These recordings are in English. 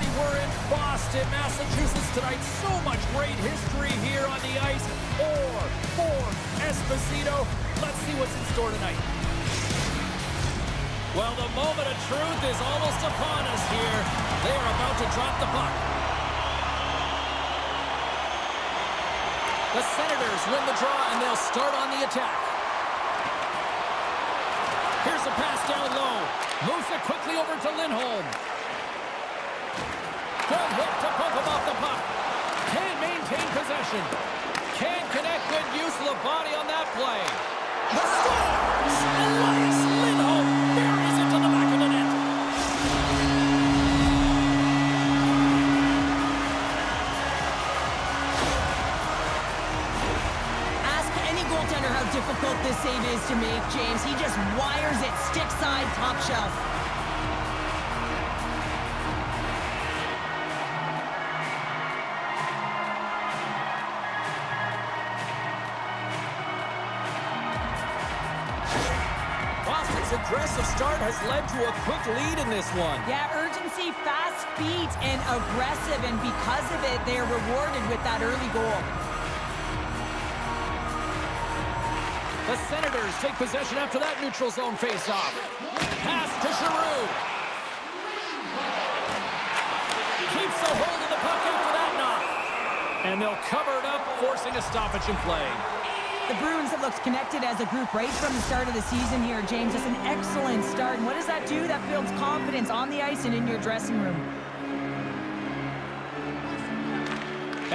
everybody. We're in Boston, Massachusetts tonight. So much great history here on the ice. Or for Esposito. Let's see what's in store tonight. Well, the moment of truth is almost upon us here. They are about to drop the puck. The Senators win the draw, and they'll start on the attack. Here's a pass down low. Moves it quickly over to Lindholm. Good hit to poke him off the puck. Can't maintain possession. Can't connect. Good use of the body on that play. The Stars! Elias Lindholm buries it to the back of the net. Ask any goaltender how difficult this save is to make, James. He just wires it stick side, top shelf. Aggressive start has led to a quick lead in this one. Yeah, urgency, fast feet, and aggressive, and because of it, they're rewarded with that early goal. The Senators take possession after that neutral zone face-off. Pass to Giroux. Keeps a hold of the puck after that knock. And they'll cover it up, forcing a stoppage in play. The Bruins have looked connected as a group right from the start of the season here, James. It's an excellent start. And what does that do? That builds confidence on the ice and in your dressing room.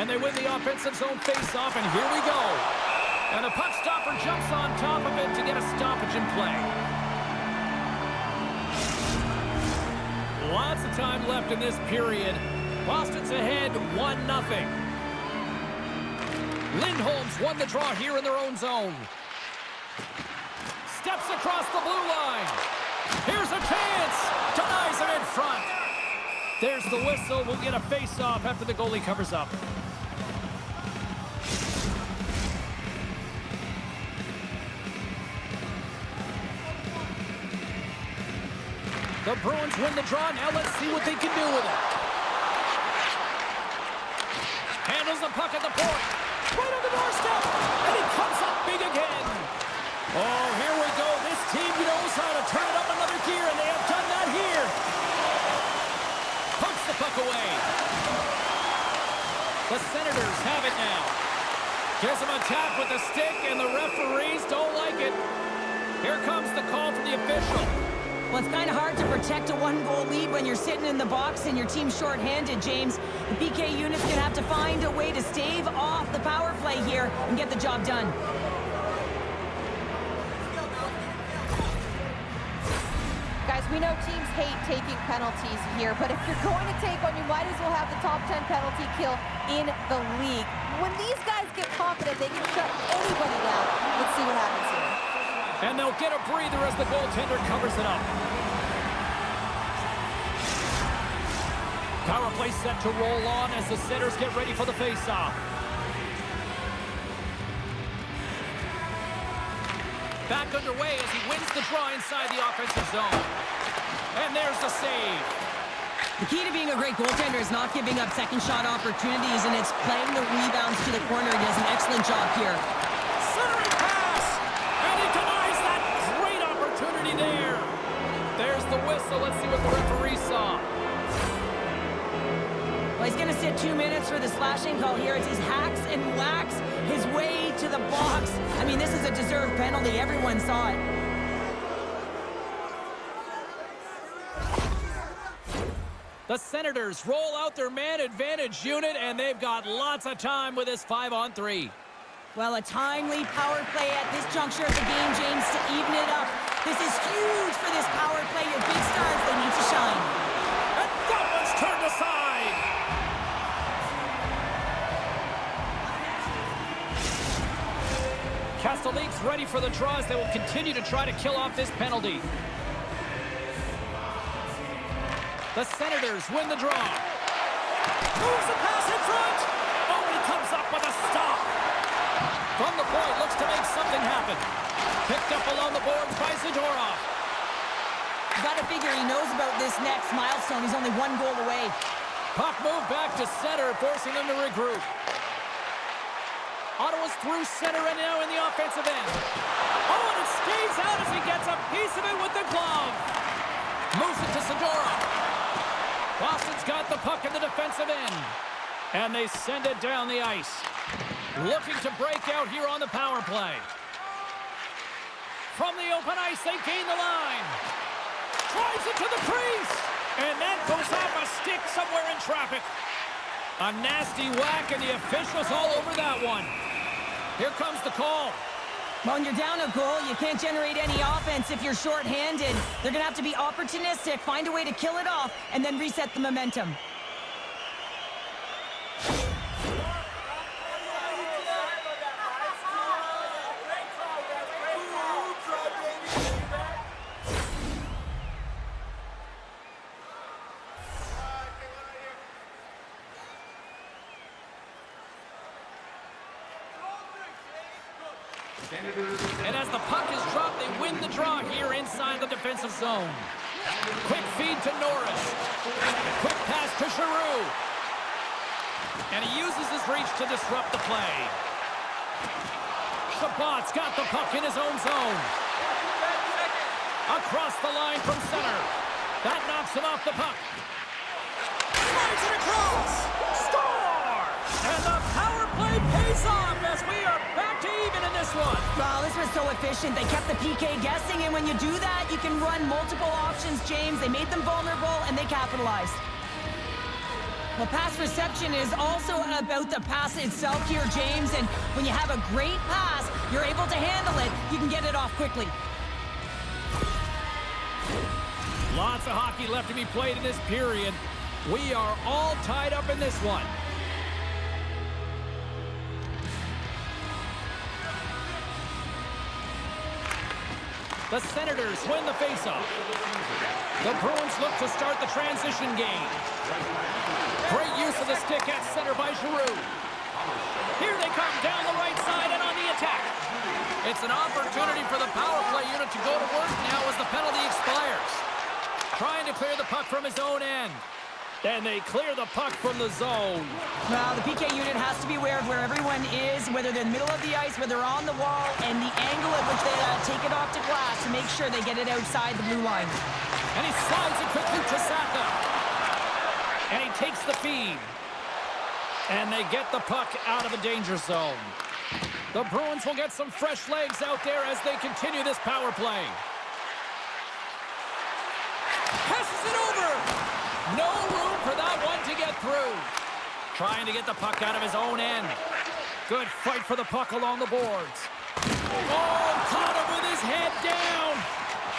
And they win the offensive zone face-off, and here we go. And the puck stopper jumps on top of it to get a stoppage in play. Lots of time left in this period. Boston's ahead 1-0. Lindholm's won the draw here in their own zone. Steps across the blue line. Here's a chance. Denies it in front. There's the whistle. We'll get a face-off after the goalie covers up. The Bruins win the draw. Now let's see what they can do with it. Handles the puck at the point. Right on the doorstep, and he comes up big again. Oh, here we go. This team knows how to turn it up another gear, and they have done that here. Pokes the puck away. The Senators have it now. Gives them a tap with the stick, and the referees don't like it. Here comes the call from the official. Well, it's kind of hard to protect a one-goal lead when you're sitting in the box and your team's shorthanded, James. The PK unit's going to have to find a way to stave off the power play here and get the job done. Guys, we know teams hate taking penalties here, but if you're going to take one, you might as well have the top 10 penalty kill in the league. When these guys get confident, they can shut anybody down. Let's see what happens here. And they'll get a breather as the goaltender covers it up. Power play set to roll on as the Senators get ready for the face-off. Back underway as he wins the draw inside the offensive zone. And there's the save. The key to being a great goaltender is not giving up second shot opportunities, and it's playing the rebounds to the corner. He does an excellent job here. Centering pass! And he denies that great opportunity there. There's the whistle. Let's see what the referee saw. Well, he's going to sit 2 minutes for the slashing call here as he hacks and whacks his way to the box. I mean, this is a deserved penalty. Everyone saw it. The Senators roll out their man advantage unit, and they've got lots of time with this 5-on-3. Well, a timely power play at this juncture of the game, James, to even it up. This is huge for this power play. Your big stars, they need to shine. And that one's turned aside. Castellique's ready for the draws. They will continue to try to kill off this penalty. The Senators win the draw. Moves the pass in front. Oh, he comes up with a stop. From the point, looks to make something happen. Picked up along the boards by Zadorov. You got to figure he knows about this next milestone. He's only 1 goal away. Puck moved back to center, forcing them to regroup. Ottawa's through center and now in the offensive end. Oh, and it stays out as he gets a piece of it with the glove. Moves it to Segura. Boston's got the puck in the defensive end. And they send it down the ice. Looking to break out here on the power play. From the open ice, they gain the line. Drives it to the crease. And that goes off a stick somewhere in traffic. A nasty whack, and the officials all over that one. Here comes the call. Well, when you're down a goal, you can't generate any offense if you're shorthanded. They're going to have to be opportunistic, find a way to kill it off, and then reset the momentum. And as the puck is dropped, they win the draw here inside the defensive zone. Quick feed to Norris. Quick pass to Giroux. And he uses his reach to disrupt the play. Chabot's got the puck in his own zone. Across the line from center. That knocks him off the puck. Slides it across. Score! And the power play pays off as we are back to even in this one. Wow, this was so efficient. They kept the PK guessing, and when you do that, you can run multiple options, James. They made them vulnerable, and they capitalized. Well, pass reception is also about the pass itself here, James, and when you have a great pass, you're able to handle it. You can get it off quickly. Lots of hockey left to be played in this period. We are all tied up in this one. The Senators win the faceoff. The Bruins look to start the transition game. Great use of the stick at center by Giroux. Here they come down the right side and on the attack. It's an opportunity for the power play unit to go to work now as the penalty expires. Trying to clear the puck from his own end. And they clear the puck from the zone. Well, the PK unit has to be aware of where everyone is, whether they're in the middle of the ice, whether they're on the wall, and the angle at which they take it off to glass to make sure they get it outside the blue line. And he slides it quickly to Saka. And he takes the feed. And they get the puck out of the danger zone. The Bruins will get some fresh legs out there as they continue this power play. Passes it over. No room for that one to get through. Trying to get the puck out of his own end. Good fight for the puck along the boards. Oh, caught him with his head down.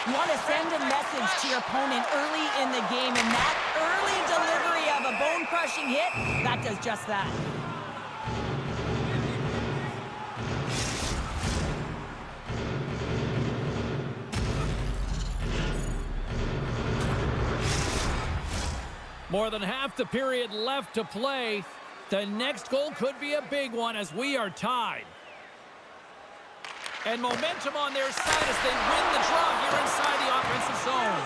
You want to send a message to your opponent early in the game, and that early delivery of a bone-crushing hit, that does just that. More than half the period left to play. The next goal could be a big one as we are tied. And momentum on their side as they win the draw here inside the offensive zone.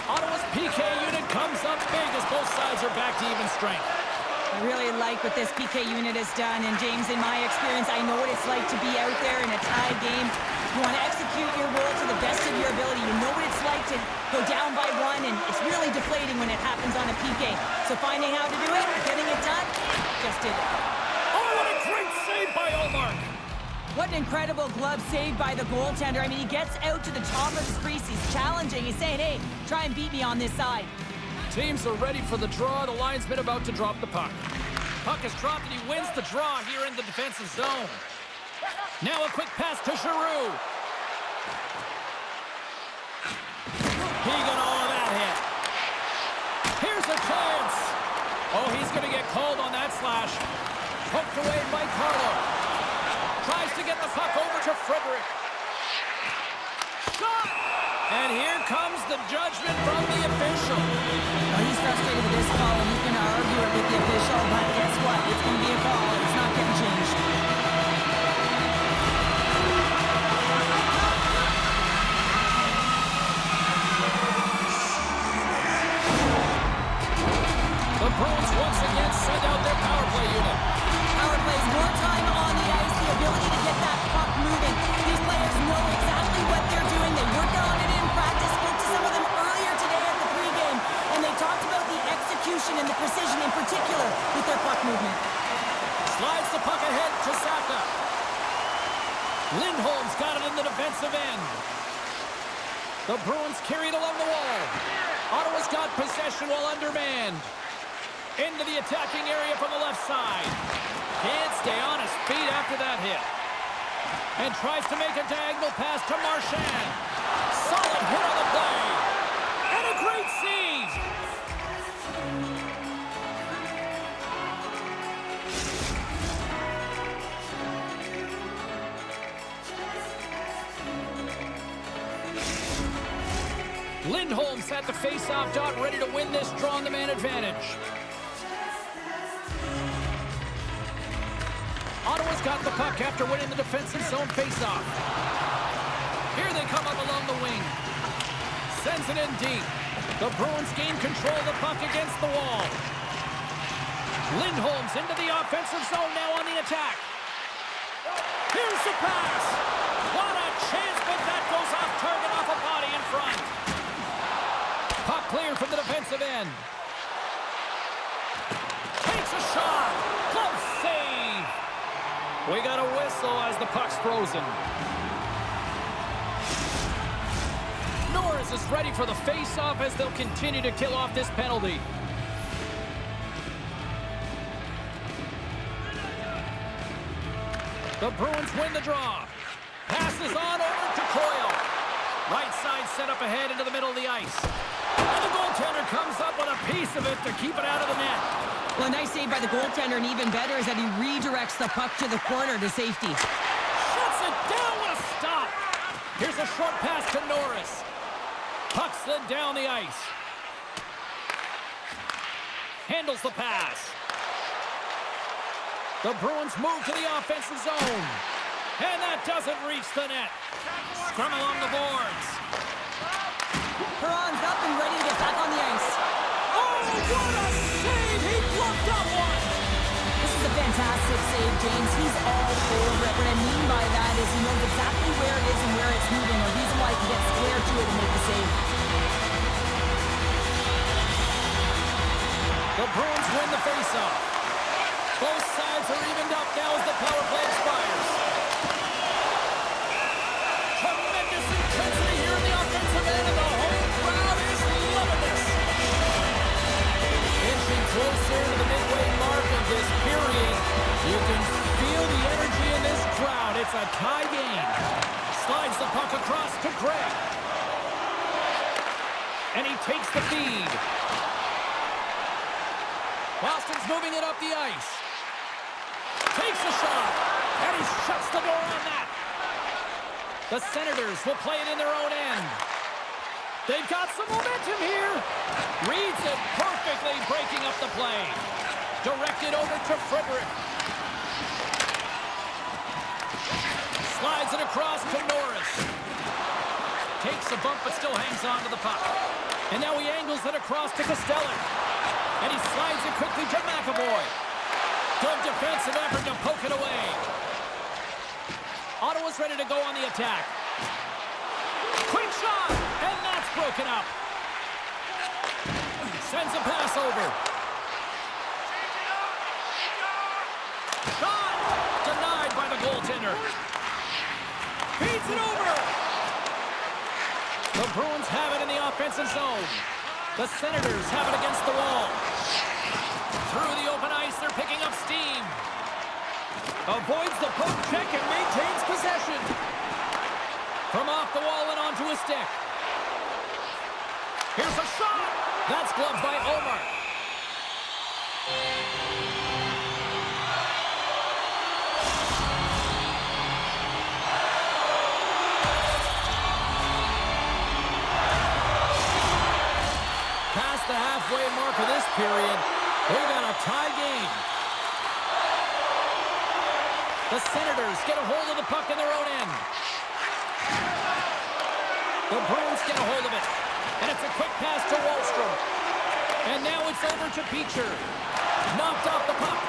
Ottawa's PK unit comes up big as both sides are back to even strength. I really like what this PK unit has done, and James, in my experience, I know what it's like to be out there in a tied game. You want to execute your role to the best of your ability. You know what it's like to go down by one, and it's really deflating when it happens on a PK. So finding how to do it, getting it done, just did it. Oh, what a great save by Omar! What an incredible glove save by the goaltender. I mean, he gets out to the top of his crease. He's challenging. He's saying, hey, try and beat me on this side. Teams are ready for the draw. The linesman about to drop the puck. Puck is dropped and he wins the draw here in the defensive zone. Now a quick pass to Giroux. He got all of that hit. Here's a chance. Oh, he's going to get called on that slash. Poked away by Carlo. Tries to get the puck over to Frederick. Shot! And here comes the judgment from the official. Well, he's frustrated with this call, and he's going to argue it with the official, but guess what? It's going to be a call. It's not getting changed. The Bruins once again send out their power play unit. Power plays, more time on the ice, the ability to get that puck moving. These players know exactly what they're doing. They worked on it in practice. Spoke to some of them earlier today at the pregame, and they talked about the execution and the precision in particular with their puck movement. Slides the puck ahead to Saka. Lindholm's got it in the defensive end. The Bruins carry it along the wall. Ottawa's got possession while undermanned. Into the attacking area from the left side. Can't stay on his feet after that hit. And tries to make a diagonal pass to Marchand. Solid hit on the play. And a great save. Lindholm's at the face-off dot, ready to win this draw on the man advantage. Ottawa's got the puck after winning the defensive zone face-off. Here they come up along the wing. Sends it in deep. The Bruins gain control of the puck against the wall. Lindholm's into the offensive zone now on the attack. Here's the pass. What a chance, but that goes off target off a body in front. Puck cleared from the defensive end. Takes a shot. Close save. We got a whistle as the puck's frozen. Norris is ready for the face-off as they'll continue to kill off this penalty. The Bruins win the draw. Passes on over to Coyle. Right side set up ahead into the middle of the ice. And the goaltender comes up with a piece of it to keep it out of the net. Well, a nice save by the goaltender, and even better is that he redirects the puck to the corner to safety. Shuts it down with a stop. Here's a short pass to Norris. Puck slid down the ice. Handles the pass. The Bruins move to the offensive zone. And that doesn't reach the net. Scrum along the boards. Perron's up and ready to get back on the ice. Oh, what a save! He blocked that one! This is a fantastic save, James. He's all over it. What I mean by that is he knows exactly where it is and where it's moving. A reason why he can get square to it and make the save. The Bruins win the faceoff. Both sides are evened up now as the power play expires. Tremendous intensity here in the offensive end, and the whole crowd is loving this. Inching closer to the midway mark of this period, you can feel the energy in this crowd. It's a tie game. Slides the puck across to Gregg. And he takes the feed. Boston's moving it up the ice. Takes a shot, and he shuts the door on that. The Senators will play it in their own end. They've got some momentum here. Reads it perfectly, breaking up the play. Directed over to Frederick. Slides it across to Norris. Takes a bump, but still hangs on to the puck. And now he angles it across to Costello. And he slides it quickly to McAvoy. Good defensive effort to poke it away. Ottawa's ready to go on the attack. Quick shot, and that's broken up. Sends a pass over. Shot, denied by the goaltender. Feeds it over. The Bruins have it in the offensive zone. The Senators have it against the wall. Through the open ice, they're picking up steam. Avoids the poke check and maintains possession. From off the wall and onto his stick. Here's a shot. That's gloved by Omar. Past the halfway mark of this period, we got a tie game. The Senators get a hold of the puck in their own end. The Bruins get a hold of it. And it's a quick pass to Wallstrom. And now it's over to Beecher. Knocked off the puck.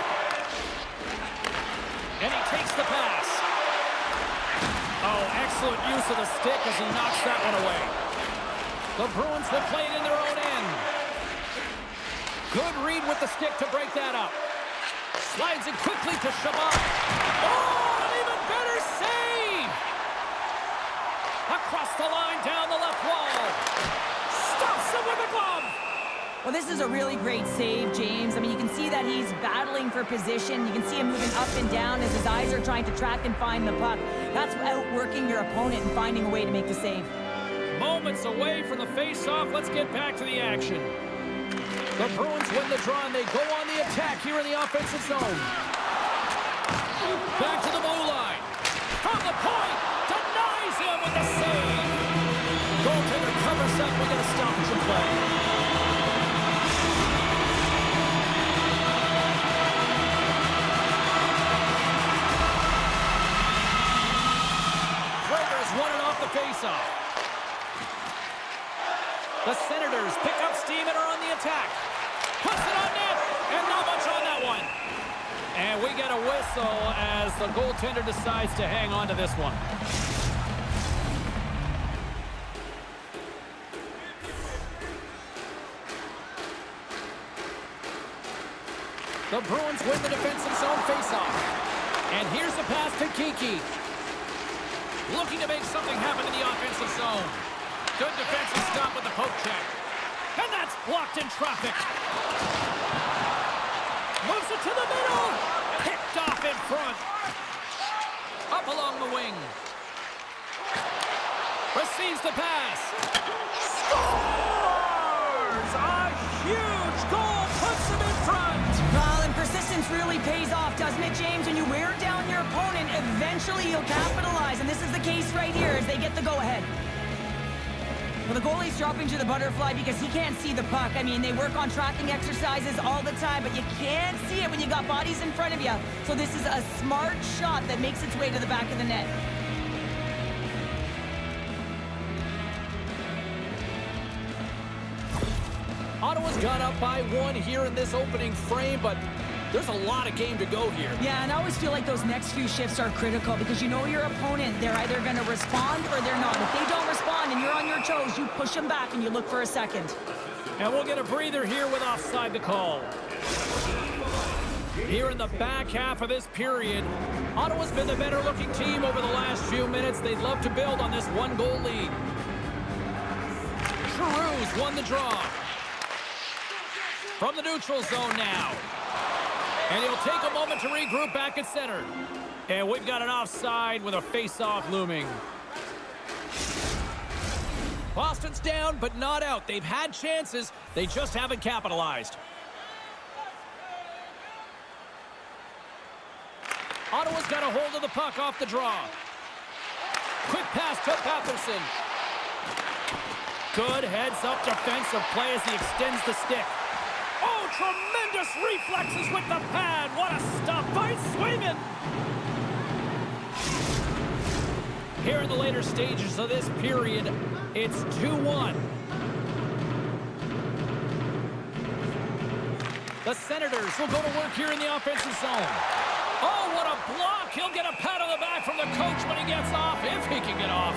And he takes the pass. Oh, excellent use of the stick as he knocks that one away. The Bruins will play it in their own end. Good read with the stick to break that up. Slides it quickly to Shabbat. Oh, an even better save! Across the line, down the left wall. Stops him with a glove. Well, this is a really great save, James. I mean, you can see that he's battling for position. You can see him moving up and down as his eyes are trying to track and find the puck. That's outworking your opponent and finding a way to make the save. Moments away from the face-off. Let's get back to the action. The Bruins win the draw, and they go on the attack here in the offensive zone. Back to the blue line. From the point, denies him with the save. Goaltender covers up. We got a stoppage in play. Raiders won it off the face-off. The Senators pick up steam and are on the attack. Puts it on net, and not much on that one. And we get a whistle as the goaltender decides to hang on to this one. The Bruins win the defensive zone faceoff. And here's the pass to Kiki. Looking to make something happen in the offensive zone. Good defensive stop with the poke check. And that's blocked in traffic. Moves it to the middle. Picked off in front. Up along the wing. Receives the pass. Scores! A huge goal puts him in front. Well, and persistence really pays off, doesn't it, James? When you wear down your opponent, eventually he'll capitalize. And this is the case right here as they get the go-ahead. Well, the goalie's dropping to the butterfly because he can't see the puck. I mean, they work on tracking exercises all the time, but you can't see it when you got bodies in front of you. So this is a smart shot that makes its way to the back of the net. Ottawa's got up by one here in this opening frame, but there's a lot of game to go here. Yeah, and I always feel like those next few shifts are critical because you know your opponent, they're either going to respond or they're not. If they don't respond and you're on your toes, you push them back and you look for a second. And we'll get a breather here with offside the call. Here in the back half of this period, Ottawa's been the better looking team over the last few minutes. They'd love to build on this one-goal lead. Giroux's won the draw. From the neutral zone now. And he'll take a moment to regroup back at center. And we've got an offside with a face-off looming. Boston's down, but not out. They've had chances. They just haven't capitalized. Ottawa's got a hold of the puck off the draw. Quick pass to Patterson. Good heads-up defensive play as he extends the stick. Oh, tremendous reflexes with the pad. What a stop by Swayman. Here in the later stages of this period, it's 2-1. The Senators will go to work here in the offensive zone. Oh, what a block. He'll get a pat on the back from the coach when he gets off, if he can get off.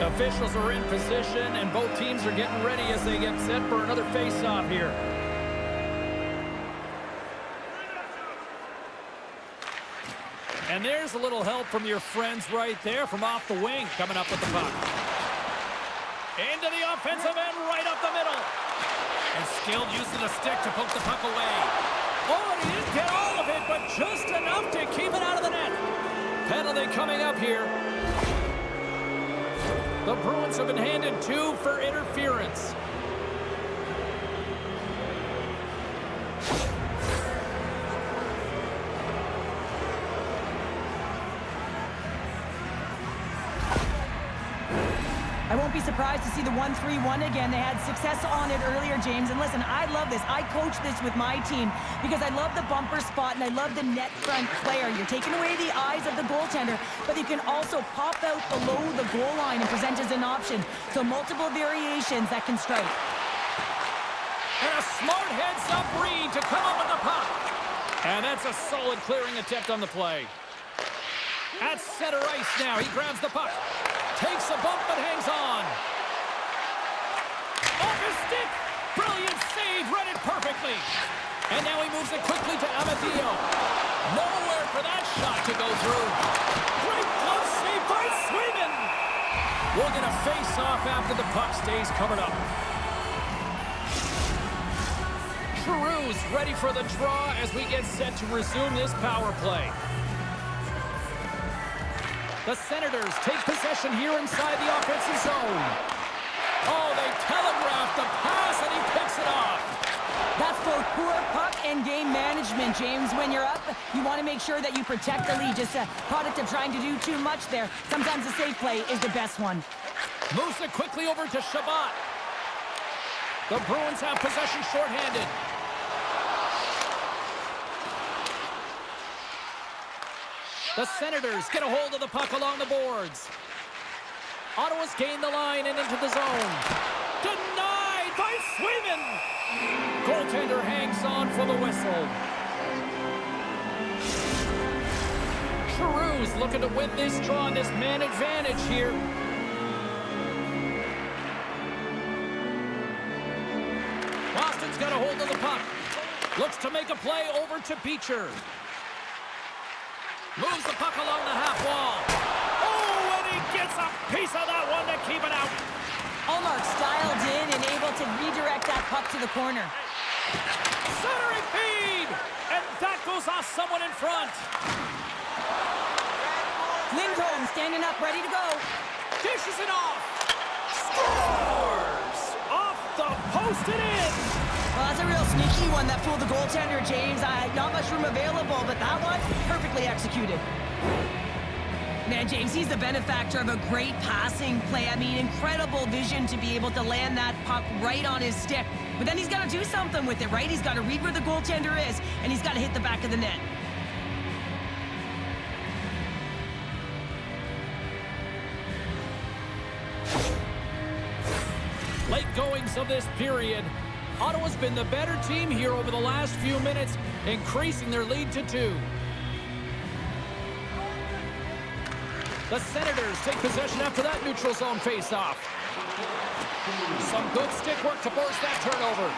Officials are in position, and both teams are getting ready as they get set for another face-off here. And there's a little help from your friends right there from off the wing, coming up with the puck. Into the offensive end, right up the middle. And skilled use of the stick to poke the puck away. Oh, and he didn't get all of it, but just enough to keep it out of the net. Penalty coming up here. The Bruins have been handed 2 for interference. I won't won't be surprised to see the 1-3-1 again. They had success on it earlier, James. And listen, I love this. I coach this with my team because I love the bumper spot and I love the net front player. You're taking away the eyes of the goaltender, but you can also pop out below the goal line and present as an option. So multiple variations that can strike. And a smart heads-up read to come up with the puck. And that's a solid clearing attempt on the play. At center ice now, he grabs the puck. Takes a bump but hangs on. Off his stick. Brilliant save, read it perfectly. And now he moves it quickly to Amadio. Nowhere for that shot to go through. Great glove save by Swayman. We're going to face off after the puck stays covered up. Giroux's ready for the draw as we get set to resume this power play. The Senators take possession here inside the offensive zone. Oh, they telegraph the pass and he picks it off. That's both poor puck and game management, James. When you're up, you want to make sure that you protect the lead. Just a product of trying to do too much there. Sometimes the safe play is the best one. Moves it quickly over to Shabbat. The Bruins have possession shorthanded. The Senators get a hold of the puck along the boards. Ottawa's gained the line and into the zone. Denied by Swayman. Goaltender hangs on for the whistle. Giroux's looking to win this draw on this man advantage here. Boston's got a hold of the puck. Looks to make a play over to Beecher. Moves the puck along the half wall. Oh, and he gets a piece of that one to keep it out. Allmark's dialed in and able to redirect that puck to the corner. Centering feed! And that goes off someone in front. Lindholm standing up, ready to go. Dishes it off. Scores! Off the post and in. Well, that's a real sneaky one that fooled the goaltender, James. Not much room available, but that one, perfectly executed. Man, James, he's the benefactor of a great passing play. I mean, incredible vision to be able to land that puck right on his stick. But then he's got to do something with it, right? He's got to read where the goaltender is, and he's got to hit the back of the net. Late goings of this period. Ottawa's been the better team here over the last few minutes, increasing their lead to 2. The Senators take possession after that neutral zone face-off. Some good stick work to force that turnover.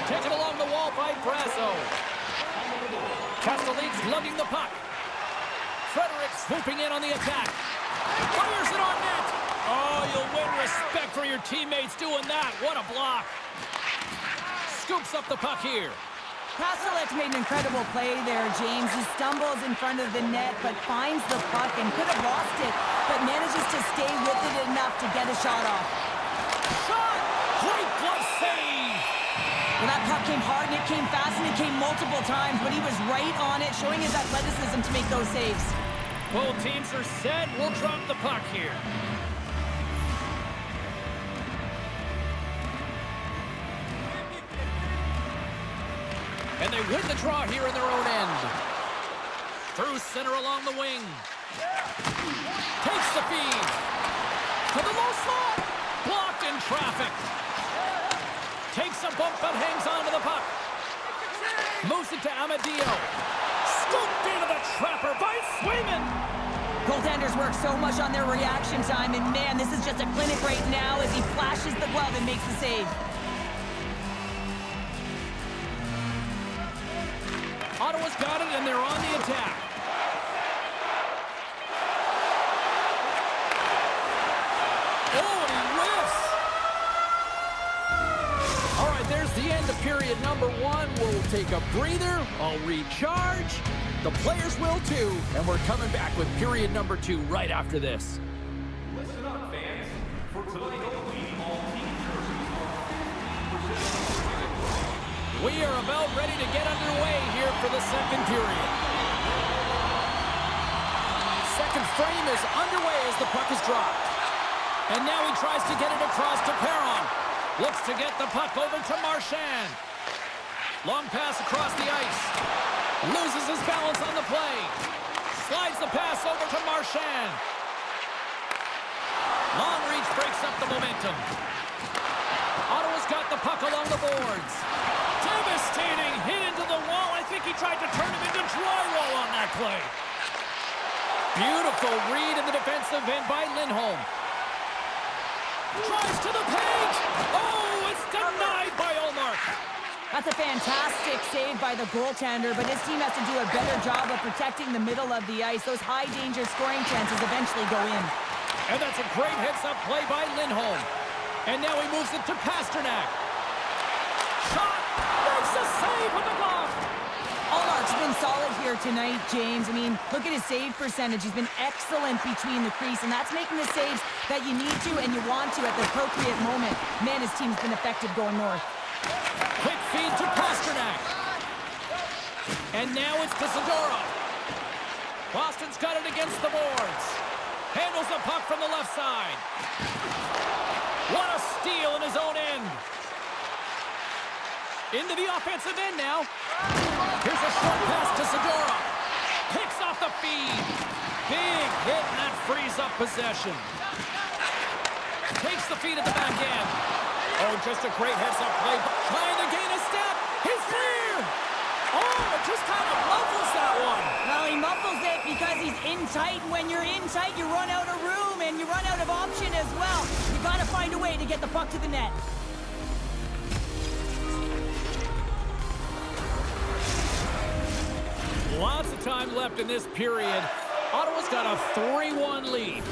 Taken along the wall by Brasso. Castelline's lugging the puck. Frederick swooping in on the attack. Fires it on net. Oh, you'll win respect for your teammates doing that. What a block. Scoops up the puck here. Pastelet's made an incredible play there, James. He stumbles in front of the net, but finds the puck and could have lost it, but manages to stay with it enough to get a shot off. Shot! Great glove save! Well, that puck came hard, and it came fast, and it came multiple times, but he was right on it, showing his athleticism to make those saves. Both teams are set. We'll drop the puck here. And they win the draw here in their own end. Through center along the wing. Takes the feed. To the low slot. Blocked in traffic. Takes a bump but hangs on to the puck. Moves it to Amadio. Scooped into the trapper by Swayman. Goaltenders work so much on their reaction time, and man, this is just a clinic right now as he flashes the glove and makes the save. Ottawa's got it, and they're on the attack. Oh, and he whiffs. All right, there's the end of period number 1. We'll take a breather. I'll recharge. The players will too, and we're coming back with period number 2 right after this. Listen up, fans. For tonight only, all team jerseys are 50%. We are about ready to get underway here for the second period. Second frame is underway as the puck is dropped. And now he tries to get it across to Perron. Looks to get the puck over to Marchand. Long pass across the ice. Loses his balance on the play. Slides the pass over to Marchand. Long reach breaks up the momentum. Ottawa's got the puck along the boards. Devastating hit into the wall. I think he tried to turn him into drywall on that play. Beautiful read in the defensive end by Lindholm. Tries to the paint. Oh, it's denied by Ullmark. That's a fantastic save by the goaltender, but his team has to do a better job of protecting the middle of the ice. Those high-danger scoring chances eventually go in. And that's a great heads-up play by Lindholm. And now he moves it to Pasternak. Shot! Makes a save with the glove! Ullmark's been solid here tonight, James. I mean, look at his save percentage. He's been excellent between the crease, and that's making the saves that you need to and you want to at the appropriate moment. Man, his team's been effective going north. Quick feed to Pasternak. And now it's to Zadorov. Boston's got it against the boards. Handles the puck from the left side. What a steal in his own end. Into the offensive end now. Here's a short pass to Zadorov. Picks off the feed. Big hit, and that frees up possession. Takes the feed at the back end. Oh, just a great heads-up play. Trying to gain a step. He's clear. Oh, it just kind of muffles that one. Well, he muffles it because he's in tight. When you're in tight, you run out of room and you run out of option as well. You got to find a way to get the puck to the net. Lots of time left in this period. Ottawa's got a 3-1 lead.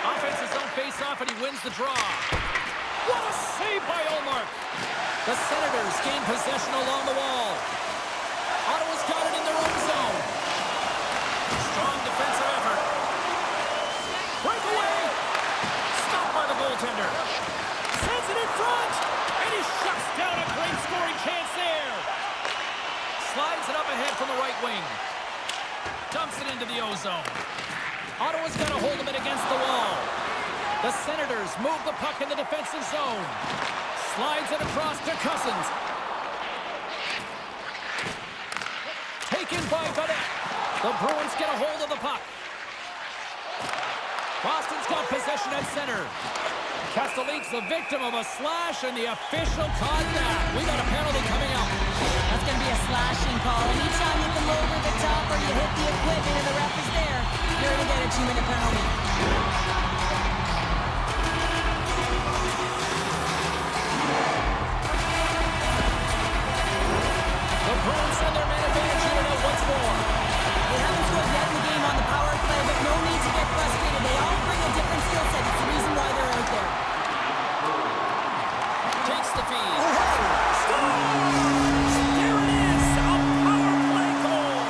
Offensive zone face-off, and he wins the draw. What a save by Ullmark. The Senators gain possession along the wall. Ottawa's got it in their own zone. Strong defensive effort. Breakaway. Stopped by the goaltender. Sends it in front. And he shuts down a great scoring chance there. Slides it up ahead from the right wing. Dumps it into the O-zone. Ottawa's got a hold of it against the wall. The Senators move the puck in the defensive zone. Slides it across to Cousins. Taken by Bennett. The Bruins get a hold of the puck. Boston's got possession at center. Castellique's the victim of a slash, and the official caught that. We got a penalty coming up. That's going to be a slashing call. Anytime you come over the top or you hit the equipment and the ref is there, you're going to get a 2-minute penalty. The Bruins send their man advantage unit out once more. They haven't scored yet in the game on the power play, but no need to get frustrated. They all bring a different skill set. It's the reason why they're out there. Takes the feed. Scores! There it is! A power play goal!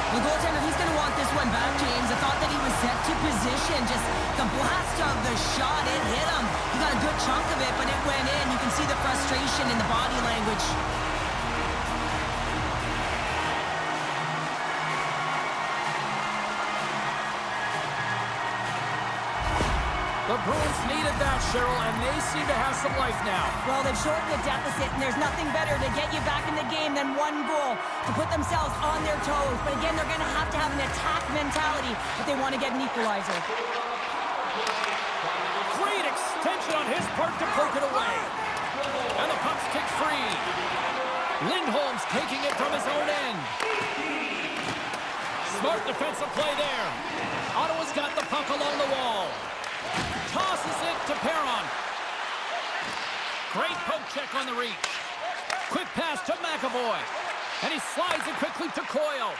The goaltender, he's going to want this one back, James. I thought that he was set to position. Just the blast of the shot, it hit him. He got a good chunk of it, but it went in. You can see the frustration in the body language. The Bruins needed that, Cheryl, and they seem to have some life now. Well, they've shortened the deficit, and there's nothing better to get you back in the game than one goal to put themselves on their toes. But again, they're going to have an attack mentality if they want to get an equalizer. Great extension on his part to poke it away. And the puck's kicked free. Lindholm's taking it from his own end. Smart defensive play there. Ottawa's got the puck along the wall. Tosses it to Perron. Great poke check on the reach. Quick pass to McAvoy. And he slides it quickly to Coyle.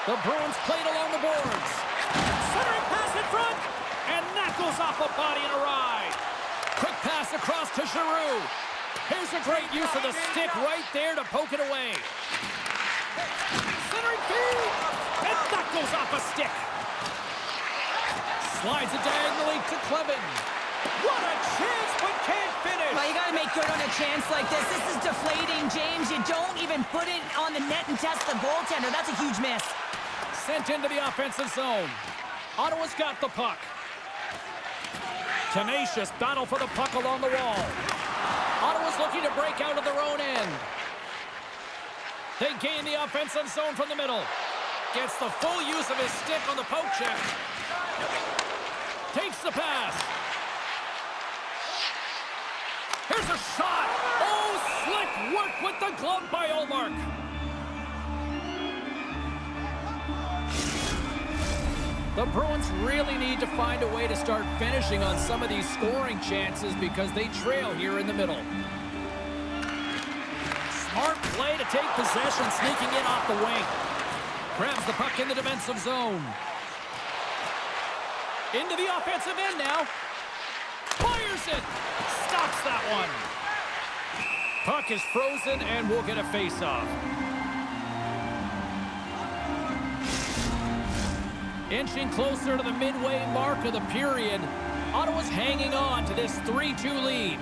The Bruins played along the boards. Centering pass in front. And that goes off a body and a ride. Quick pass across to Giroux. Here's a great use of the stick right there to poke it away. Centering feed. And that goes off a stick. Slides it diagonally to Clevin. What a chance, but can't finish. Well, you got to make good on a chance like this. This is deflating, James. You don't even put it on the net and test the goaltender. That's a huge miss. Sent into the offensive zone. Ottawa's got the puck. Tenacious battle for the puck along the wall. Ottawa's looking to break out of their own end. They gain the offensive zone from the middle. Gets the full use of his stick on the poke check. Takes the pass. Here's a shot. Oh, slick work with the glove by Olmark. The Bruins really need to find a way to start finishing on some of these scoring chances because they trail here in the middle. Smart play to take possession, sneaking in off the wing. Grabs the puck in the defensive zone. Into the offensive end now. Fires it. Stops that one. Puck is frozen and we'll get a face-off. Inching closer to the midway mark of the period. Ottawa's hanging on to this 3-2 lead.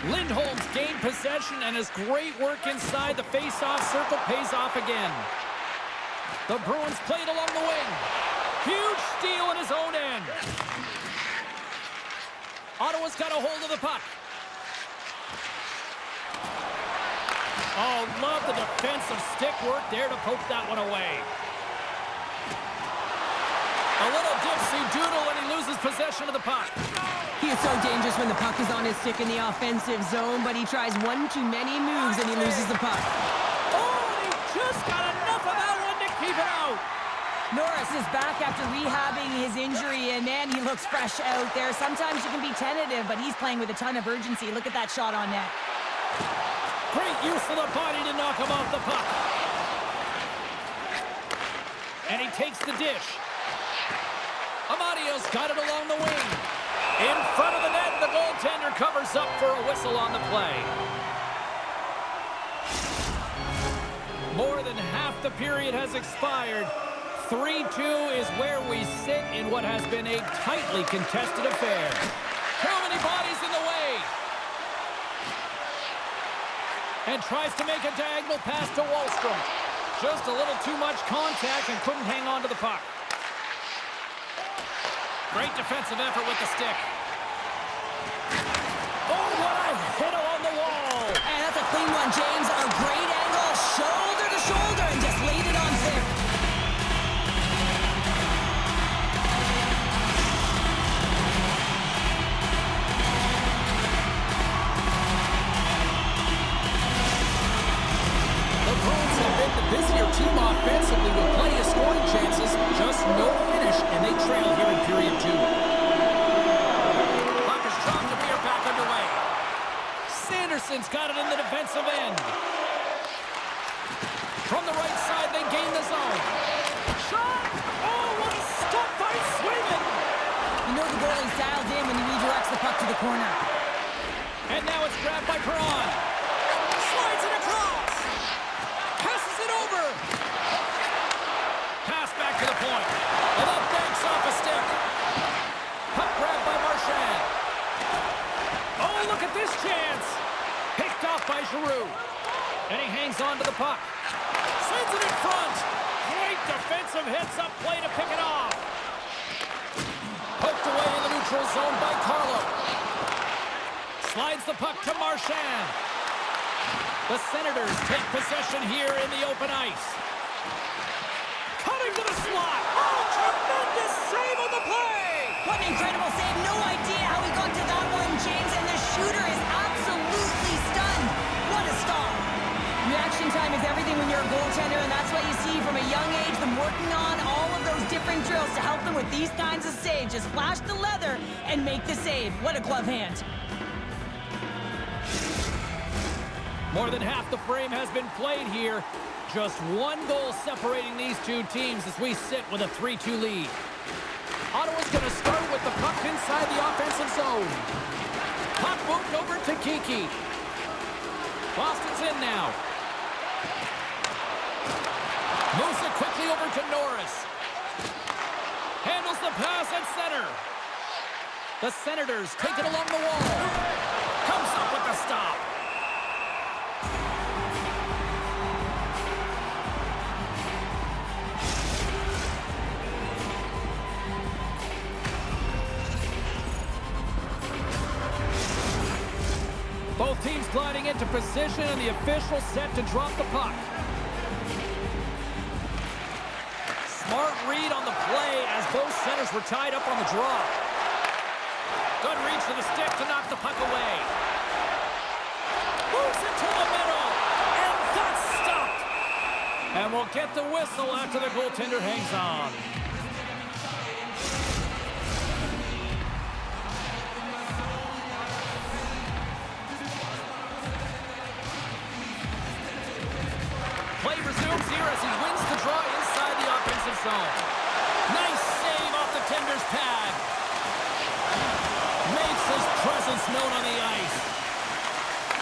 Lindholm's gained possession and his great work inside the face-off circle pays off again. The Bruins played along the wing. Huge steal in his own end. Ottawa's got a hold of the puck. Oh, love the defensive stick work there to poke that one away. A little dipsy-doodle and he loses possession of the puck. He is so dangerous when the puck is on his stick in the offensive zone, but he tries one too many moves and he loses the puck. Oh, and he just got enough of that one to keep it out. Norris is back after rehabbing his injury, and man, he looks fresh out there. Sometimes you can be tentative, but he's playing with a ton of urgency. Look at that shot on net. Great use of the body to knock him off the puck. And he takes the dish. Amadio's got it along the wing. In front of the net, the goaltender covers up for a whistle on the play. More than half the period has expired. 3-2 is where we sit in what has been a tightly contested affair. Too many bodies in the way. And tries to make a diagonal pass to Wahlstrom. Just a little too much contact and couldn't hang on to the puck. Great defensive effort with the stick. Oh, what a hit along the wall. And that's a clean one, James. A great angle, shoulder to shoulder, and just laid it on thick. The Bruins have been the busier team offensively with plenty of scoring chances, just no finish, and they trail here in period 2. Puck is dropped and we are back underway. Sanderson's got it in the defensive end. From the right side, they gain the zone. Shot! Oh, what a stop by Swayman! You know the goalie's dialed in when he redirects the puck to the corner. And now it's grabbed by Perron. Slides it across. Passes it over. Pass back to the point. And up banks off a stick. Puck grabbed by Marchand. Oh, look at this chance. Picked off by Giroux. And he hangs on to the puck. Sends it in front. Great defensive heads-up play to pick it off. Poked away in the neutral zone by Carlo. Slides the puck to Marchand. The Senators take possession here in the open ice. Cutting to the slot. Oh, tremendous save on the play. What an incredible save. No idea how he got to that one, James, and the shooter is absolutely stunned. What a stop. Reaction time is everything when you're a goaltender, and that's why you see from a young age them working on all of those different drills to help them with these kinds of saves. Just flash the leather and make the save. What a glove hand. More than half the frame has been played here. Just one goal separating these two teams as we sit with a 3-2 lead. Ottawa's going to start with the puck inside the offensive zone. Puck moved over to Kiki. Boston's in now. Moves it quickly over to Norris. Handles the pass at center. The Senators take it along the wall. Comes up with the stop. Both teams gliding into position, and the official set to drop the puck. Smart read on the play as both centers were tied up on the draw. Good reach to the stick to knock the puck away. Moves it to the middle, and that's stopped. And we'll get the whistle after the goaltender hangs on. Play resumes here as he wins the draw inside the offensive zone. Nice save off the tender's pad. Makes his presence known on the ice.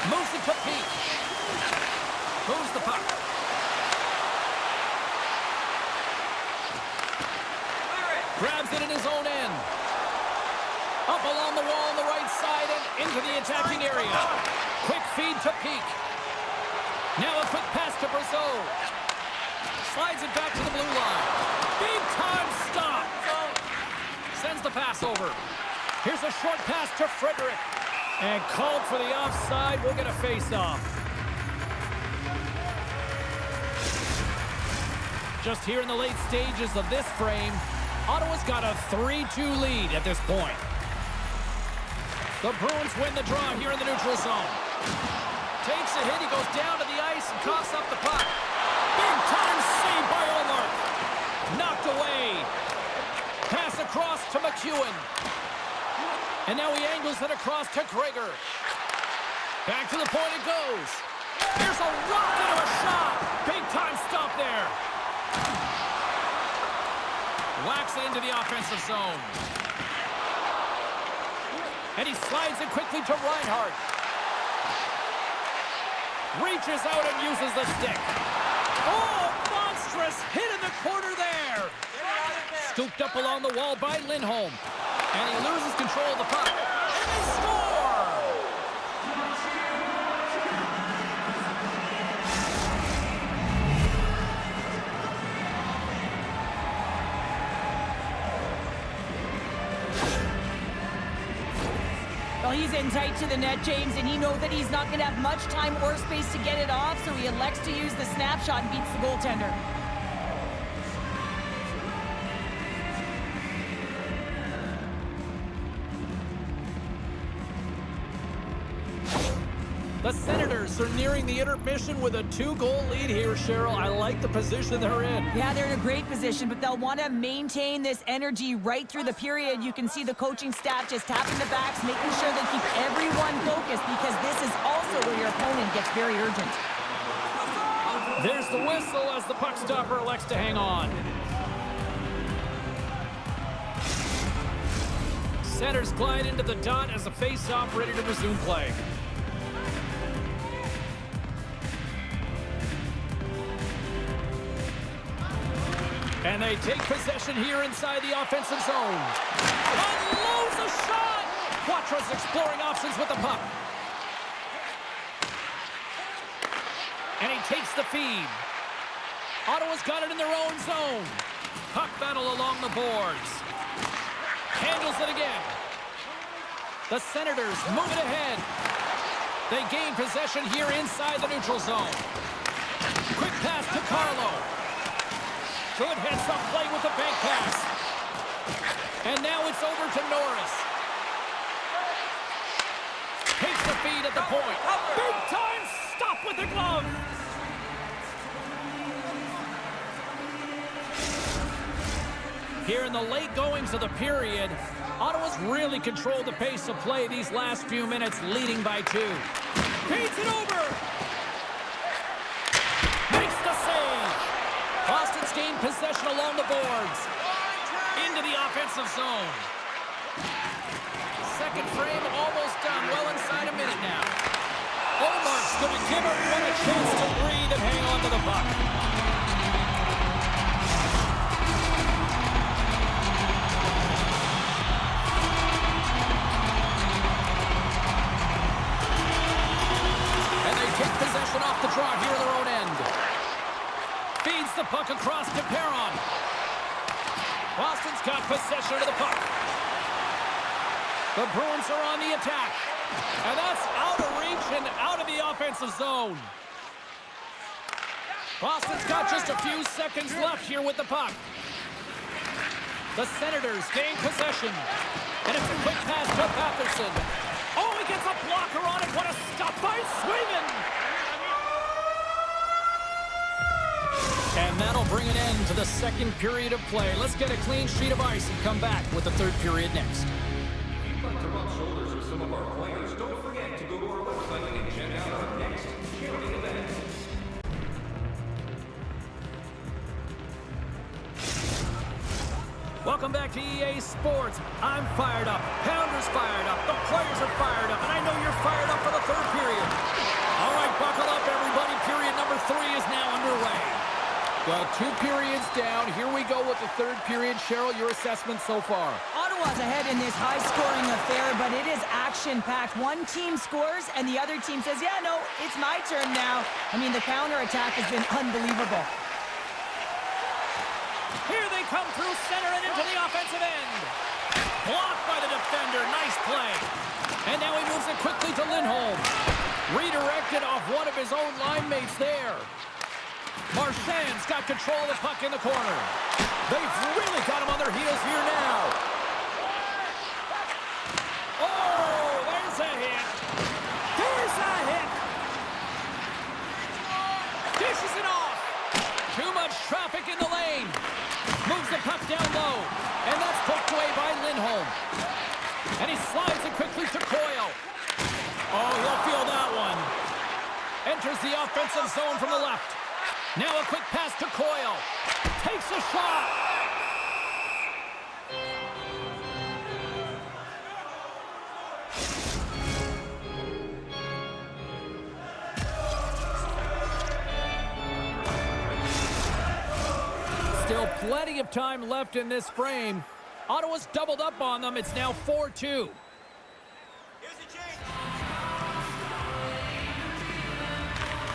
Moves it to Pete. Moves the puck. Grabs it in his own end. Up along the wall on the right side and into the attacking area. Quick feed to Peak. Now a quick pass to Brazeau. Slides it back to the blue line. Big time stop. Sends the pass over. Here's a short pass to Frederick. And called for the offside. We'll get a face-off. Just here in the late stages of this frame, Ottawa's got a 3-2 lead at this point. The Bruins win the draw here in the neutral zone. Takes a hit, he goes down to the ice and coughs up the puck. Big time save by Omar. Knocked away. Pass across to McEwen. And now he angles it across to Gregor. Back to the point it goes. Here's a rocket of a shot. Big time stop there. Whacks it into the offensive zone. And he slides it quickly to Reinhart. Reaches out and uses the stick. Oh, monstrous hit in the corner there. Scooped up along the wall by Lindholm. And he loses control of the puck. And they score! Well, he's in tight to the net, James, and he knows that he's not going to have much time or space to get it off, so he elects to use the snapshot and beats the goaltender. The Senators are nearing the intermission with a 2-goal lead here, Cheryl. I like the position they're in. Yeah, they're in a great position, but they'll want to maintain this energy right through the period. You can see the coaching staff just tapping the backs, making sure they keep everyone focused, because this is also where your opponent gets very urgent. There's the whistle as the puck stopper elects to hang on. Centers glide into the dot as the face-off ready to resume play. And they take possession here inside the offensive zone. Unloads a shot! Quattros exploring options with the puck. And he takes the feed. Ottawa's got it in their own zone. Puck battle along the boards. Handles it again. The Senators move it ahead. They gain possession here inside the neutral zone. Quick pass to Carlo. Good heads-up play with the bank pass. And now it's over to Norris. Takes the feed at the point. Big time stop with the glove. Here in the late goings of the period, Ottawa's really controlled the pace of play these last few minutes, leading by 2. Feeds it over. Makes the save. Boston's gained possession along the boards. Into the offensive zone. Second frame almost done. Well inside a minute now. Omar's going to give everyone a chance to breathe and hang on to the puck. the puck across to Perron. Boston's got possession of the puck. The Bruins are on the attack. And that's out of reach and out of the offensive zone. Boston's got just a few seconds left here with the puck. The Senators gain possession. And it's a quick pass to Patterson. Oh, he gets a blocker on it. What a stop by Swayman. And that'll bring an end to the second period of play. Let's get a clean sheet of ice and come back with the third period next. If you'd like to rub shoulders with some of our players, don't forget to go to our website and check out our next charity event. Welcome back to EA Sports. I'm fired up. Pounder's fired up. The players are fired up. And I know you're fired up for the third period. All right, buckle up, everybody. Period number 3 is now underway. Well, 2 periods down. Here we go with the third period. Cheryl, your assessment so far? Ottawa's ahead in this high-scoring affair, but it is action-packed. One team scores, and the other team says, yeah, no, it's my turn now. I mean, the counter-attack has been unbelievable. Here they come through center and into the offensive end. Blocked by the defender. Nice play. And now he moves it quickly to Lindholm. Redirected off one of his own line mates there. Marchand's got control of the puck in the corner. They've really got him on their heels here now. Oh, there's a hit. There's a hit. Dishes it off. Too much traffic in the lane. Moves the puck down low. And that's poked away by Lindholm. And he slides it quickly to Coyle. Oh, he'll feel that one. Enters the offensive zone from the left. Now a quick pass to Coyle. Takes a shot. Still plenty of time left in this frame. Ottawa's doubled up on them. It's now 4-2.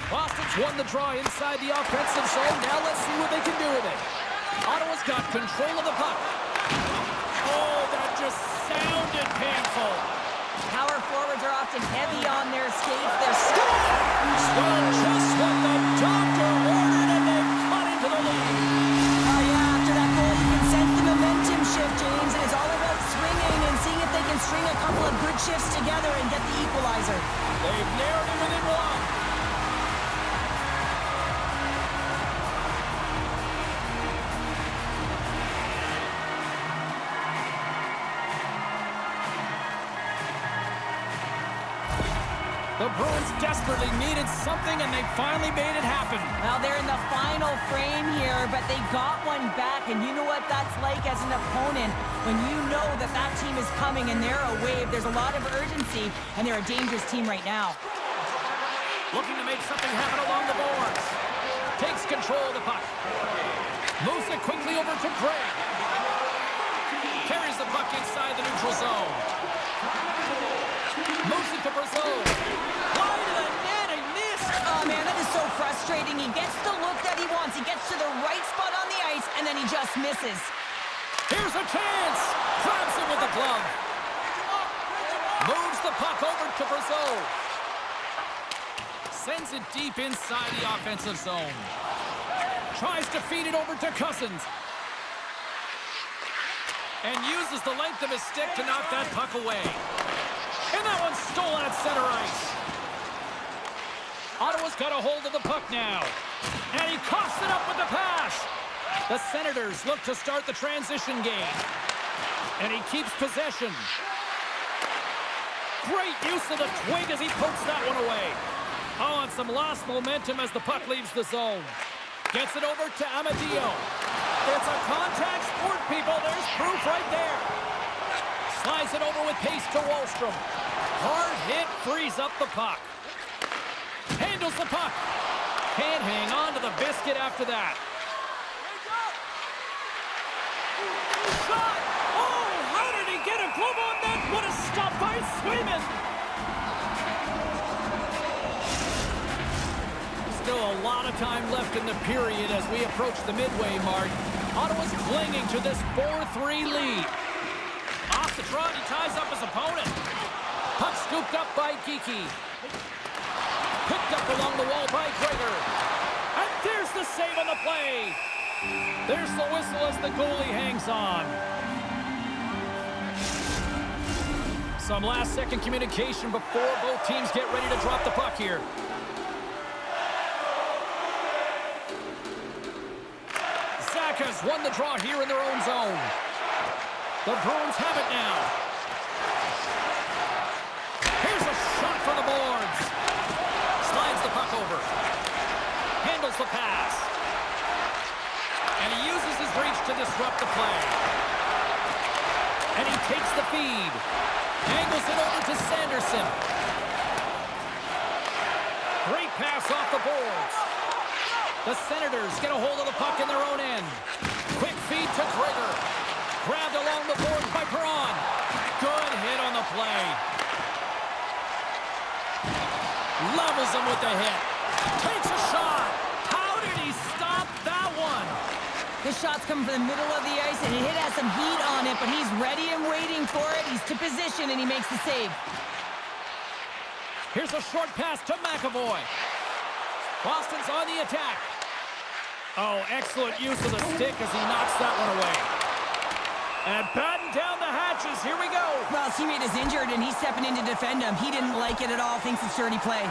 Boston's won the draw inside the offensive zone. Now let's see what they can do with it. Ottawa's got control of the puck. Oh, that just sounded painful. Power forwards are often heavy on their skates. They're scoring. Well, just what the doctor ordered, and they've cut into the lead. Oh, yeah, after that goal, you can sense the momentum shift, James, and it's all about swinging and seeing if they can string a couple of good shifts together and get the equalizer. They've narrowed it within one. The Bruins desperately needed something, and they finally made it happen. Well, they're in the final frame here, but they got one back, and you know what that's like as an opponent. When you know that that team is coming and they're a wave, there's a lot of urgency, and they're a dangerous team right now. Looking to make something happen along the boards. Takes control of the puck. Moves it quickly over to Gray. Carries the puck inside the neutral zone. Moves it to Brazil. Wide of the net, he missed. Oh, man, that is so frustrating. He gets the look that he wants. He gets to the right spot on the ice, and then he just misses. Here's a chance. Grabs him with the glove. Moves the puck over to Brazil. Sends it deep inside the offensive zone. Tries to feed it over to Cousins. And uses the length of his stick to knock that puck away. And that one's stolen at center ice. Ottawa's got a hold of the puck now. And he coughs it up with the pass. The Senators look to start the transition game. And he keeps possession. Great use of the twig as he pokes that one away. Oh, and some lost momentum as the puck leaves the zone. Gets it over to Amadio. It's a contact sport, people. There's proof right there. Slides it over with pace to Wallstrom. Hard hit frees up the puck. Handles the puck. Can't hang on to the biscuit after that. Shot! Oh, how did he get a glove on that? What a stop by Swayman! Still a lot of time left in the period as we approach the midway mark. Ottawa's clinging to this 4-3 lead. Off the trot, he ties up his opponent. Puck scooped up by Geekie. Picked up along the wall by Gregor. And there's the save on the play. There's the whistle as the goalie hangs on. Some last-second communication before both teams get ready to drop the puck here. Has won the draw here in their own zone. The Bruins have it now. Here's a shot for the boards. Slides the puck over. Handles the pass. And he uses his reach to disrupt the play. And he takes the feed. Angles it over to Sanderson. Great pass off the boards. The Senators get a hold of the puck in their own end. Quick feed to Gregor. Grabbed along the board by Perron. Good hit on the play. Levels him with the hit. Takes a shot. How did he stop that one? The shot's coming from the middle of the ice, and it has some heat on it, but he's ready and waiting for it. He's to position, and he makes the save. Here's a short pass to McAvoy. Boston's on the attack. Oh, excellent use of the stick as he knocks that one away. And batten down the hatches. Here we go. Well, his teammate is injured, and he's stepping in to defend him. He didn't like it at all. Thinks it's dirty play.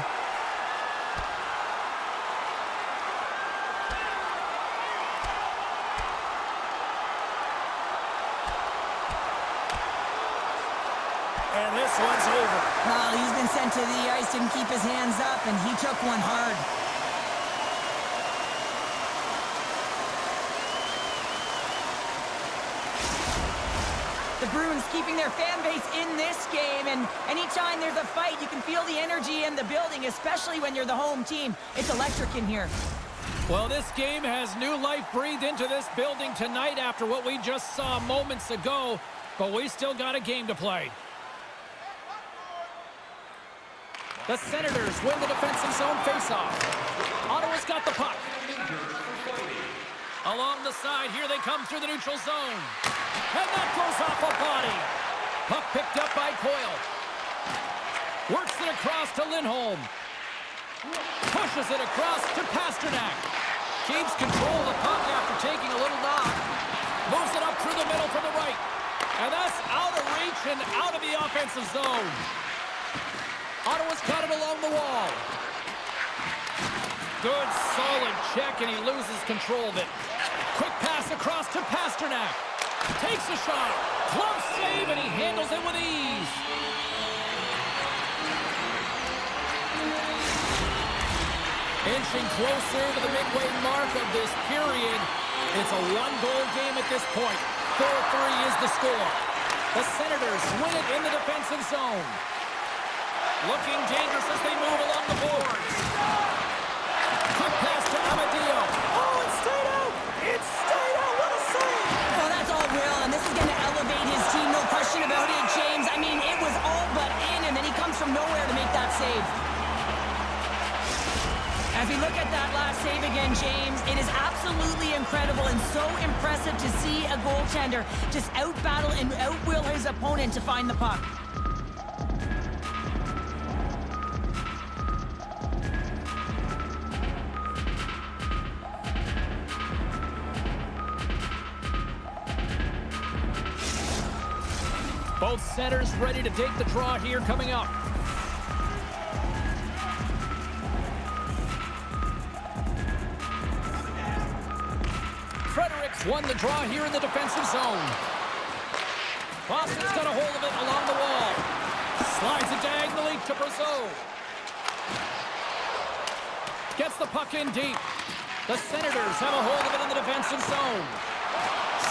And this one's over. Well, he's been sent to the ice, didn't keep his hands up, and he took one hard. The Bruins keeping their fan base in this game, and anytime there's a fight, you can feel the energy in the building, especially when you're the home team. It's electric in here. Well, this game has new life breathed into this building tonight after what we just saw moments ago, but we still got a game to play. The Senators win the defensive zone faceoff. Ottawa's got the puck. Along the side, here they come through the neutral zone. And that goes off a body. Puck picked up by Coyle. Works it across to Lindholm. Pushes it across to Pasternak. Keeps control of the puck after taking a little knock. Moves it up through the middle from the right. And that's out of reach and out of the offensive zone. Ottawa's got it along the wall. Good, solid check, and he loses control of it. Quick pass across to Pasternak. Takes a shot. Glove save, and he handles it with ease. Inching closer to the midway mark of this period. It's a one-goal game at this point. 4-3 is the score. The Senators win it in the defensive zone. Looking dangerous as they move along the boards. Quick pass to Amadio. Oh, it stayed out! It stayed out! What a save! Well, that's all Will, and this is going to elevate his team, no question about it, James. I mean, it was all but in, and then he comes from nowhere to make that save. As we look at that last save again, James, it is absolutely incredible and so impressive to see a goaltender just out-battle and out-will his opponent to find the puck. Both centers ready to take the draw here coming up. Fredericks won the draw here in the defensive zone. Boston's got a hold of it along the wall. Slides it diagonally to Brazeau. Gets the puck in deep. The Senators have a hold of it in the defensive zone.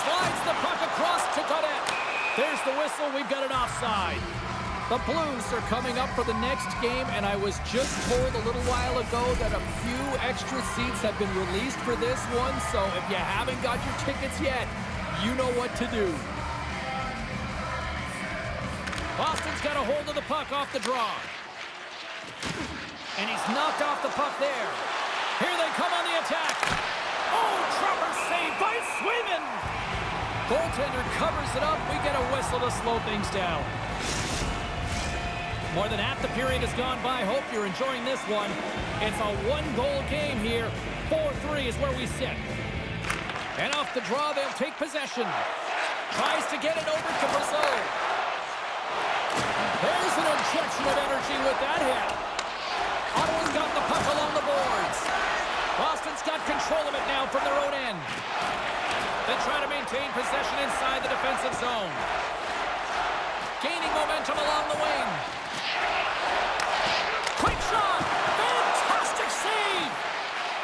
Slides the puck across to Gaudette. There's the whistle. We've got it offside. The Blues are coming up for the next game, and I was just told a little while ago that a few extra seats have been released for this one, so if you haven't got your tickets yet, you know what to do. Boston's got a hold of the puck off the draw. And he's knocked off the puck there. Here they come on the attack. Oh, Trumper saved by Swayman. Goaltender covers it up. We get a whistle to slow things down. More than half the period has gone by. Hope you're enjoying this one. It's a one-goal game here. 4-3 is where we sit. And off the draw, they'll take possession. Tries to get it over to Brazil. There's an injection of energy with that hit. Ottawa's got the puck along the boards. Boston's got control of it now from their own end. They try to maintain possession inside the defensive zone. Gaining momentum along the wing. Quick shot! Fantastic save!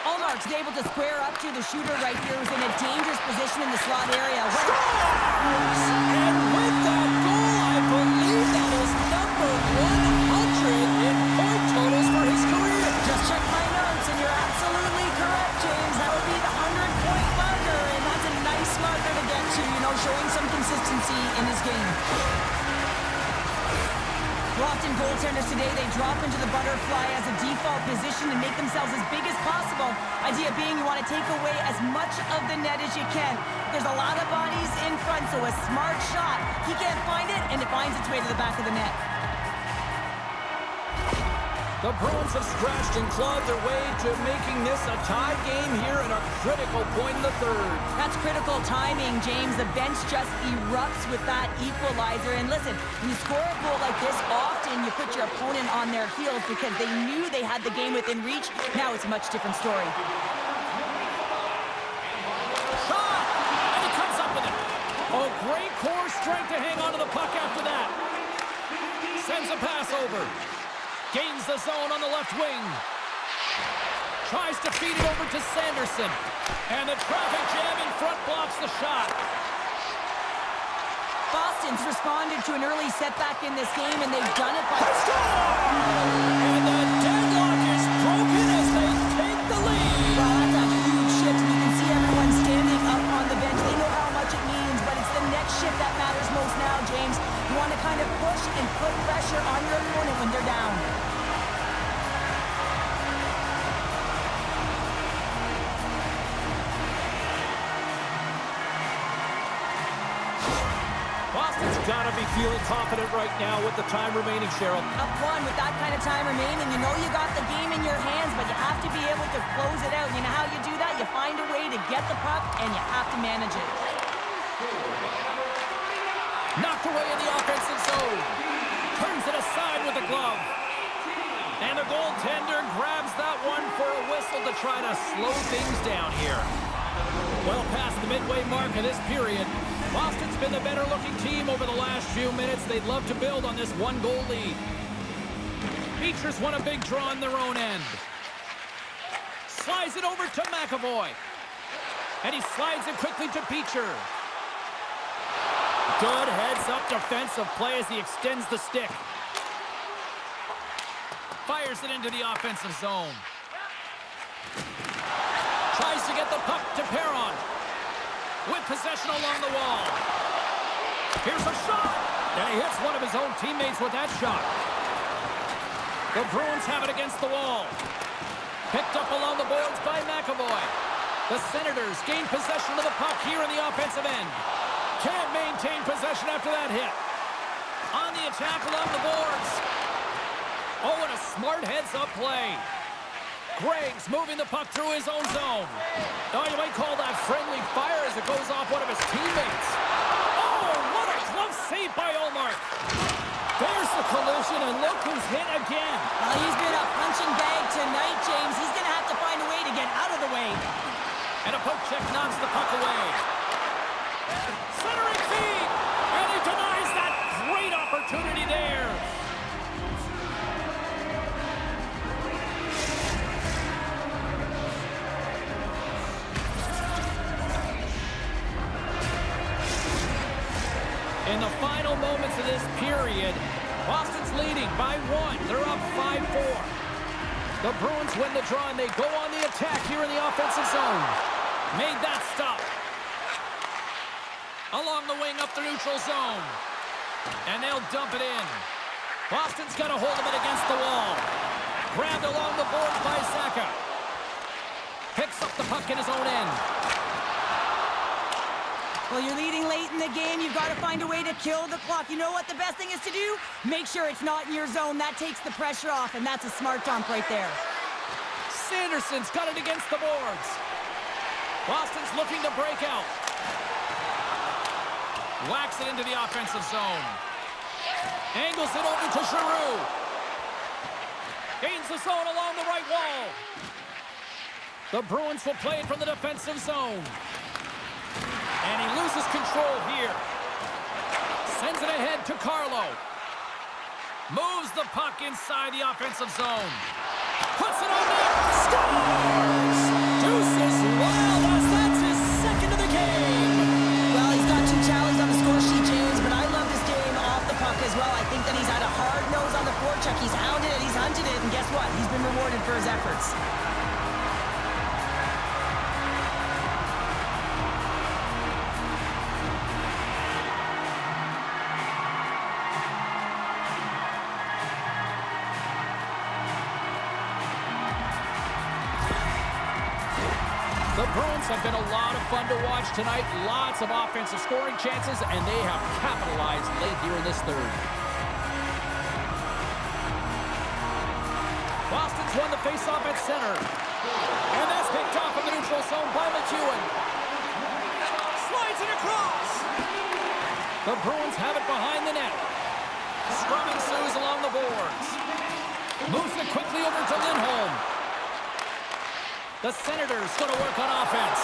Allmark's able to square up to the shooter right here, who's in a dangerous position in the slot area. Scores! And with that goal, I believe that is number 100 in point totals for his career. Just check my notes, and you're absolutely correct, James. That would be the 100-point marker, and that's a nice marker to get to, showing some consistency in his game. Often goaltenders today, they drop into the butterfly as a default position to make themselves as big as possible. Idea being you want to take away as much of the net as you can. There's a lot of bodies in front, so a smart shot. He can't find it, and it finds its way to the back of the net. The Bruins have scratched and clawed their way to making this a tie game here at a critical point in the third. That's critical timing, James. The bench just erupts with that equalizer. And listen, when you score a goal like this, often you put your opponent on their heels because they knew they had the game within reach. Now it's a much different story. Shot! And he comes up with it. Oh, great core strength to hang on to the puck after that. Sends a pass over. Gains the zone on the left wing. Tries to feed it over to Sanderson. And the traffic jam in front blocks the shot. Boston's responded to an early setback in this game, and they've done it by... And the deadlock is broken as they take the lead. Well, that's a huge shift, and you can see everyone standing up on the bench. They know how much it means, but it's the next shift that matters most now, James. You want to kind of push and put pressure on your opponent when they're down. Boston's got to be feeling confident right now with the time remaining, Cheryl. Up one with that kind of time remaining. You know you got the game in your hands, but you have to be able to close it out. You know how you do that? You find a way to get the puck, and you have to manage it. Knocked away in the offensive zone. Turns it aside with the glove. And the goaltender grabs that one for a whistle to try to slow things down here. Well past the midway mark of this period, Boston's been the better-looking team over the last few minutes. They'd love to build on this one-goal lead. Beechers won a big draw on their own end. Slides it over to McAvoy. And he slides it quickly to Beecher. Good heads-up defensive play as he extends the stick. Fires it into the offensive zone. Tries to get the puck to Perron. With possession along the wall. Here's a shot. And he hits one of his own teammates with that shot. The Bruins have it against the wall. Picked up along the boards by McAvoy. The Senators gain possession of the puck here in the offensive end. Can't maintain possession after that hit. On the attack along the boards. Oh, and a smart heads-up play. Greg's moving the puck through his own zone. Oh, you might call that friendly fire as it goes off one of his teammates. Oh, what a glove save by Ullmark. There's the collision, and look who's hit again. Well, he's been a punching bag tonight, James. He's going to have to find a way to get out of the way. And a poke check knocks the puck away. Centering feed, and he denies that great opportunity there. In the final moments of this period, Boston's leading by 1. They're up 5-4. The Bruins win the draw, and they go on the attack here in the offensive zone. Made that stop. Along the wing up the neutral zone. And they'll dump it in. Boston's got a hold of it against the wall. Grabbed along the boards by Saka. Picks up the puck in his own end. Well, you're leading late in the game. You've got to find a way to kill the clock. You know what the best thing is to do? Make sure it's not in your zone. That takes the pressure off, and that's a smart dump right there. Sanderson's got it against the boards. Boston's looking to break out. Whacks it into the offensive zone. Angles it over to Giroux. Gains the zone along the right wall. The Bruins will play it from the defensive zone. And he loses control here. Sends it ahead to Carlo. Moves the puck inside the offensive zone. Puts it on net. Scores! Deuces Wild, that's his second of the game. Well, he's got 2 challenges on the score sheet, James, but I love this game off the puck as well. I think that he's had a hard nose on the forecheck. He's hounded it, he's hunted it, and guess what? He's been rewarded for his efforts. The Bruins have been a lot of fun to watch tonight. Lots of offensive scoring chances, and they have capitalized late here in this third. Boston's won the faceoff at center. And that's picked off in the neutral zone by McEwen. Slides it across. The Bruins have it behind the net. Scrum ensues along the boards. Moves it quickly over to Lindholm. The Senators going to work on offense.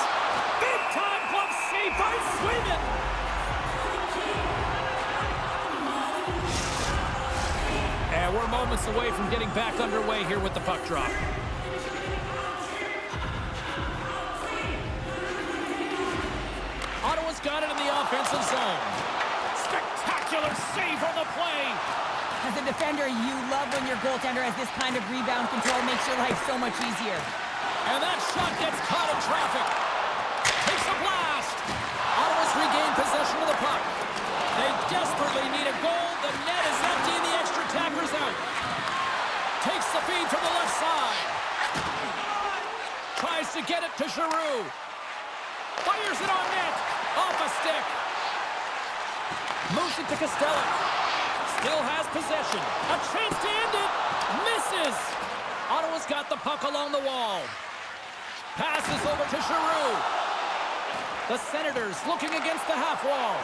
Big-time glove save by Sweden. And we're moments away from getting back underway here with the puck drop. Ottawa's got it in the offensive zone. Spectacular save on the play. As a defender, you love when your goaltender has this kind of rebound control. Makes your life so much easier. And that shot gets caught in traffic. Takes a blast. Ottawa's regained possession of the puck. They desperately need a goal. The net is empty and the extra attacker's out. Takes the feed from the left side. Tries to get it to Giroux. Fires it on net. Off a stick. Moves it to Costello. Still has possession. A chance to end it. Misses. Ottawa's got the puck along the wall. Passes over to Giroux. The Senators looking against the half wall.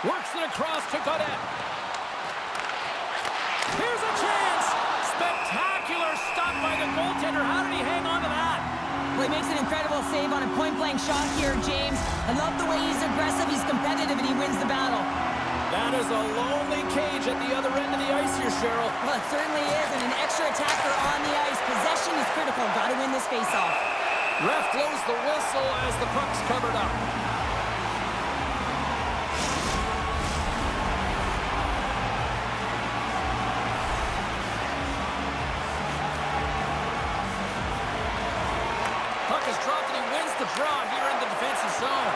Works it across to Godet. Here's a chance. Spectacular stop by the goaltender. How did he hang on to that? Well, he makes an incredible save on a point-blank shot here, James. I love the way he's aggressive, he's competitive, and he wins the battle. That is a lonely cage at the other end of the ice here, Cheryl. Well, it certainly is, and an extra attacker on the ice. Possession is critical. Got to win this face-off. Ref blows the whistle as the puck's covered up. Puck is dropped and he wins the draw here in the defensive zone.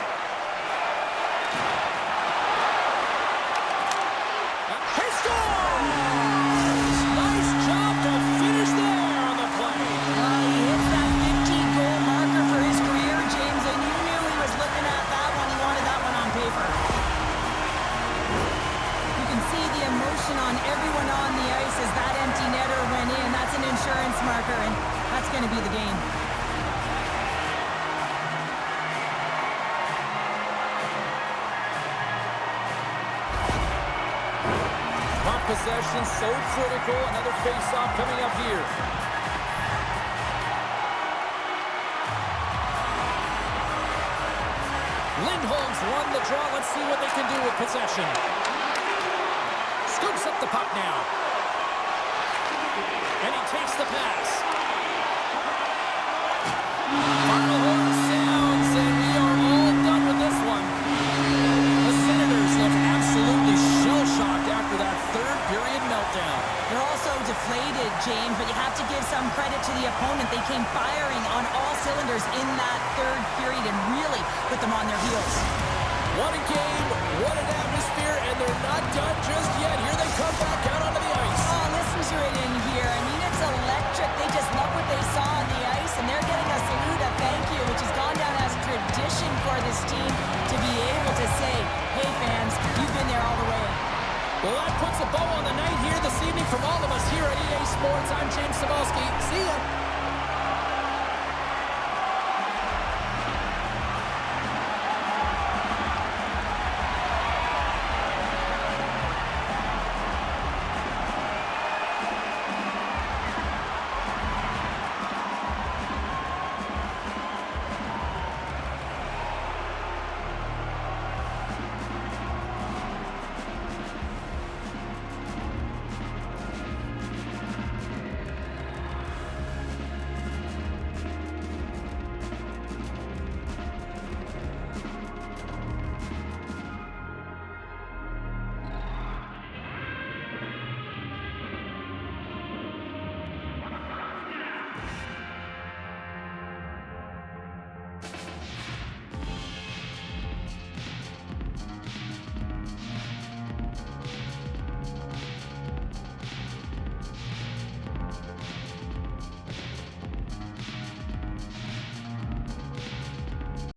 He scores! Nice job to finish there on the play. He hits that 15-goal marker for his career, James, and you knew he was looking at that one. He wanted that one on paper. You can see the emotion on everyone on the ice as that empty netter went in. That's an insurance marker, and that's going to be the game. Possession so critical. Another face-off coming up here. Lindholm's won the draw. Let's see what they can do with possession. Scoops up the puck now. And he takes the pass. Final horn sounds, and we are all done with this one. The Senators look absolutely shell-shocked after that third-period meltdown. They're also deflated, James, but you have to give some credit to the opponent. They came firing on all cylinders in that third period and really put them on their heels. What a game, what an atmosphere, and they're not done just yet. Here they come back out onto the ice. Oh, listen to it in here. I mean, it's electric. They just love what they saw on the ice, and they're getting a salute at Sports. I'm James Cebulski. See ya.